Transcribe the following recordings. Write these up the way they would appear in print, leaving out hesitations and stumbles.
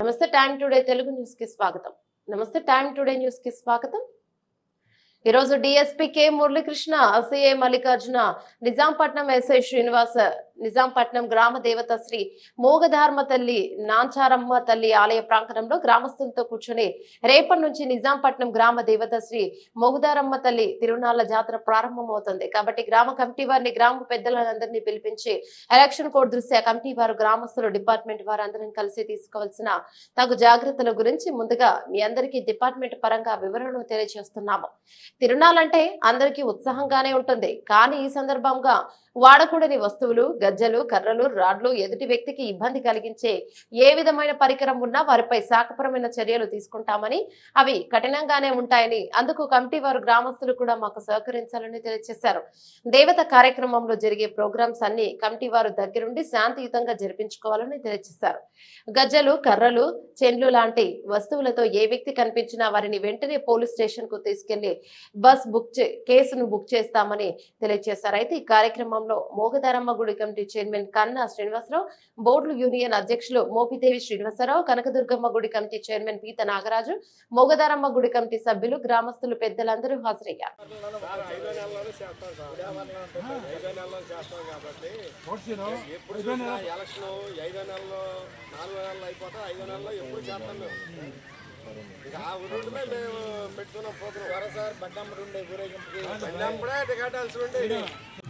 నమస్తే time today Telugu news కి స్వాగతం. నమస్తే టైమ్ టుడే న్యూస్ కి స్వాగతం. ఈ రోజు DSP K Muralikrishna, CI Mallikarjuna, Nizampatnam SI Srinivasa, Nizampatnam గ్రామ దేవత శ్రీ మోగధార్మ తల్లి నాంచారమ్మ తల్లి ఆలయ ప్రాంగణంలో గ్రామస్తులతో కూర్చొని రేపటి నుంచి నిజాంపట్నం గ్రామ దేవత శ్రీ మోగధారమ్మ తల్లి తిరునాళ్ల జాతర ప్రారంభమవుతుంది. కాబట్టి గ్రామ కమిటీ వారిని, గ్రామ పెద్దలందరినీ పిలిపించి ఎలక్షన్ కోడ్ దృష్ట్యా కమిటీ వారు, గ్రామస్తులు, డిపార్ట్మెంట్ వారు అందరం కలిసి తీసుకోవాల్సిన తగు జాగ్రత్తల గురించి ముందుగా మీ అందరికీ డిపార్ట్మెంట్ పరంగా వివరణలు తెలియజేస్తున్నాము. తిరునాళ్ళంటే అందరికీ ఉత్సాహంగానే ఉంటుంది. కానీ ఈ సందర్భంగా వాడకూడని వస్తువులు, గజ్జలు, కర్రలు, రాడ్లు ఎదుటి వ్యక్తికి ఇబ్బంది కలిగించే ఏ విధమైన పరికరం ఉన్నా వారిపై శాఖపరమైన చర్యలు తీసుకుంటామని, అవి కఠినంగానే ఉంటాయని, అందుకు కమిటీ వారు, గ్రామస్తులు కూడా మాకు సహకరించాలని తెలియజేశారు. దేవత కార్యక్రమంలో జరిగే ప్రోగ్రామ్స్ అన్ని కమిటీ వారు దగ్గరుండి శాంతియుతంగా జరిపించుకోవాలని తెలియజేశారు. గజ్జలు, కర్రలు, చెండ్లు లాంటి వస్తువులతో ఏ వ్యక్తి కనిపించినా వారిని వెంటనే పోలీస్ స్టేషన్ కు తీసుకెళ్లి కేసును బుక్ చేస్తామని తెలియజేశారు. అయితే ఈ కార్యక్రమంలో మోగధారమ్మ గుడి కమిటీ చైర్మన్ కన్నా శ్రీనివాసరావు, బోర్డులు యూనియన్ అధ్యక్షులు మోపిదేవి శ్రీనివాసరావు, కనకదుర్గమ్మ గుడి కమిటీ చైర్మన్ పీత నాగరాజు, మోగధారమ్మ గుడి కమిటీ సభ్యులు, గ్రామస్తులు, పెద్దలందరూ హాజరయ్యారు.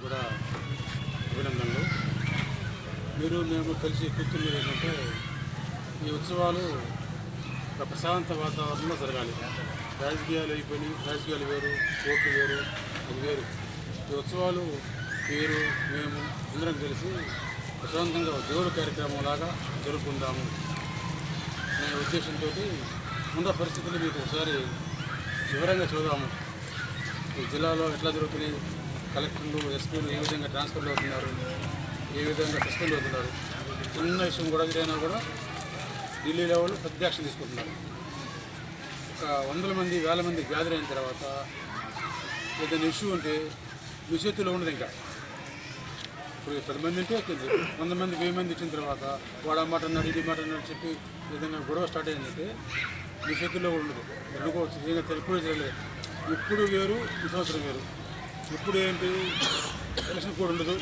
కూడా అభినందనలు. మేము కలిసి కూర్చుని ఏంటంటే ఈ ఉత్సవాలు ఒక ప్రశాంత వాతావరణంలో జరగాలి. రాజకీయాలు అయిపోయి, రాజకీయాలు వేరు, కోర్టు వేరు, అది వేరు. ఈ ఉత్సవాలు మీరు మేము అందరం కలిసి ప్రశాంతంగా దేవుడి కార్యక్రమం లాగా జరుపుకుందాము అనే ఉద్దేశంతో ఉన్న పరిస్థితులు మీకు ఒకసారి వివరంగా చూద్దాము. ఈ జిల్లాలో ఎట్లా జరుగుతున్నాయి, కలెక్టర్లు, ఎస్పీలు ఏ విధంగా ట్రాన్స్ఫర్లు అవుతున్నారు, ఏ విధంగా సస్పెండ్ అవుతున్నారు, చిన్న విషయం కూడా ఏదైనా కూడా ఢిల్లీ లెవెల్లో పెద్ద యాక్షన్ తీసుకుంటున్నారు. ఒక 100 మంది, 1000 మంది గ్యాదర్ అయిన తర్వాత ఏదైనా ఇష్యూ ఉంటే మీ చేతిలో ఉండదు. ఇంకా ఇప్పుడు 10 మంది ఉంటే 100 మంది, 1000 మంది ఇచ్చిన తర్వాత వాడు ఆ మాట అన్నాడు, ఇది మాట అన్నాడు చెప్పి ఏదైనా గొడవ స్టార్ట్ అయిందంటే మీ చేతుల్లో ఉండదు. అనుకోవచ్చు ఏదైనా ఎప్పుడు జరగలేదు. ఇప్పుడు వేరు, ఈ సంవత్సరం వేరు. ఇప్పుడు ఏంటి, ఎలక్షన్ కూడా ఉండదు.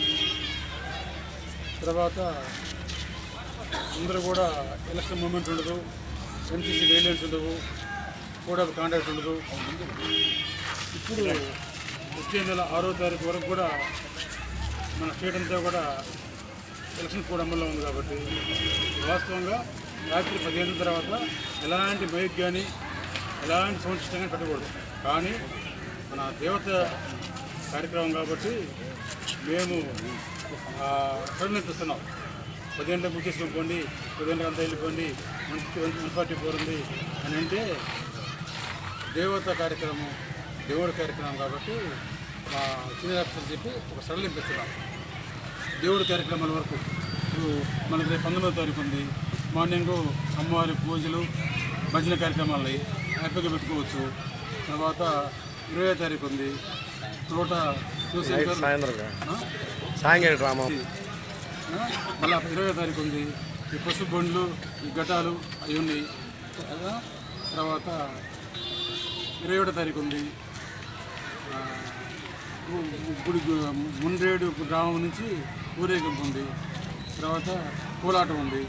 తర్వాత అందరూ కూడా ఎలక్షన్ మూమెంట్ ఉండదు, ఎంపీసీ గైడ్లైన్స్ ఉండవు, కోడ్ ఆఫ్ కాండక్ట్ ఉండదు. ఇప్పుడు వచ్చే నెల 6వ తారీఖు వరకు కూడా మన స్టేట్ అంతా కూడా ఎలక్షన్ కోడ్ అమల్లో ఉంది. కాబట్టి వాస్తవంగా రాత్రి 10 గంటల తర్వాత ఎలాంటి మైక్ కానీ ఎలాంటి సౌండ్ సిస్టమ్ కానీ పెట్టకూడదు. కానీ మన దేవత కార్యక్రమం కాబట్టి మేము పరిణిస్తున్నాం. 10 గంటలకు బుక్ చేసుకోండి, 10 గంటలకు అంతా వెళ్ళిపోండి, 144 ఉంది అని అంటే దేవత కార్యక్రమం, దేవుడి కార్యక్రమం కాబట్టి మా సీనియర్ ఆఫీసర్ చెప్పి ఒక సడలింపిస్తున్నాం. దేవుడి కార్యక్రమాల వరకు మనకి 19వ తారీఖు ఉంది. మార్నింగు అమ్మవారి పూజలు, భజన కార్యక్రమాలు హ్యాపీగా పెట్టుకోవచ్చు. తర్వాత 20వ తారీఖు ఉంది, తోట సాయంత్రం మళ్ళీ 20వ తారీఖు ఉంది. ఈ పసుపు బండ్లు, ఈ ఘటాలు అవి ఉన్నాయి. తర్వాత 21వ తారీఖు ఉంది, గుడి ముండ్రేడు గ్రామం నుంచి ఊరేగింపు ఉంది. తర్వాత కోలాటం ఉంది,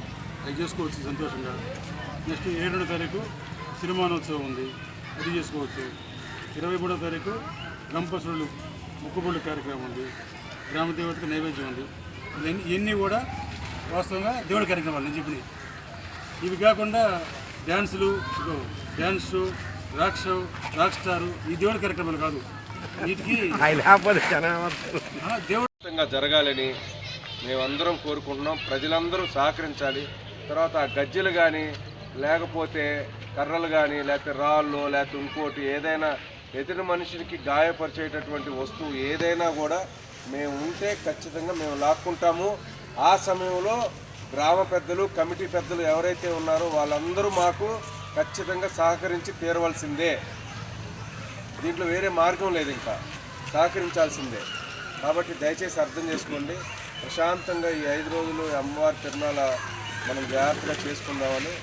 అది చేసుకోవచ్చు సంతోషంగా. నెక్స్ట్ 7వ తారీఖు సిరిమానోత్సవం ఉంది, అది చేసుకోవచ్చు. 23వ తారీఖు గంపసులు ముక్కుబొళ్ళు కార్యక్రమం ఉంది, గ్రామదేవతకు నైవేద్యం ఉంది. ఇవన్నీ కూడా వాస్తవంగా దేవుడి కార్యక్రమాలు నేను చెప్పినవి. ఇవి కాకుండా డ్యాన్సులు, రాక్ స్టారు, ఈ దేవుడి కార్యక్రమాలు కాదు. వీటికి దేవుడిగా జరగాలని మేమందరం కోరుకుంటున్నాం. ప్రజలందరూ సహకరించాలి. తర్వాత ఆ గజ్జెలు కానీ, లేకపోతే కర్రలు కానీ, లేకపోతే రాళ్ళు, లేకపోతే ఇంకోటి ఏదైనా ఎదుటి మనిషికి గాయపరిచేటటువంటి వస్తువు ఏదైనా కూడా మేము ఉంటే ఖచ్చితంగా మేము లాక్కుంటాము. ఆ సమయంలో గ్రామ పెద్దలు, కమిటీ పెద్దలు ఎవరైతే ఉన్నారో వాళ్ళందరూ మాకు ఖచ్చితంగా సహకరించి తీరవలసిందే. దీంట్లో వేరే మార్గం లేదు, ఇంకా సహకరించాల్సిందే. కాబట్టి దయచేసి అర్థం చేసుకోండి. ప్రశాంతంగా ఈ 5 రోజులు అమ్మవారి తిరునాళ్ళ మనం జాగ్రత్తగా చేసుకుందామని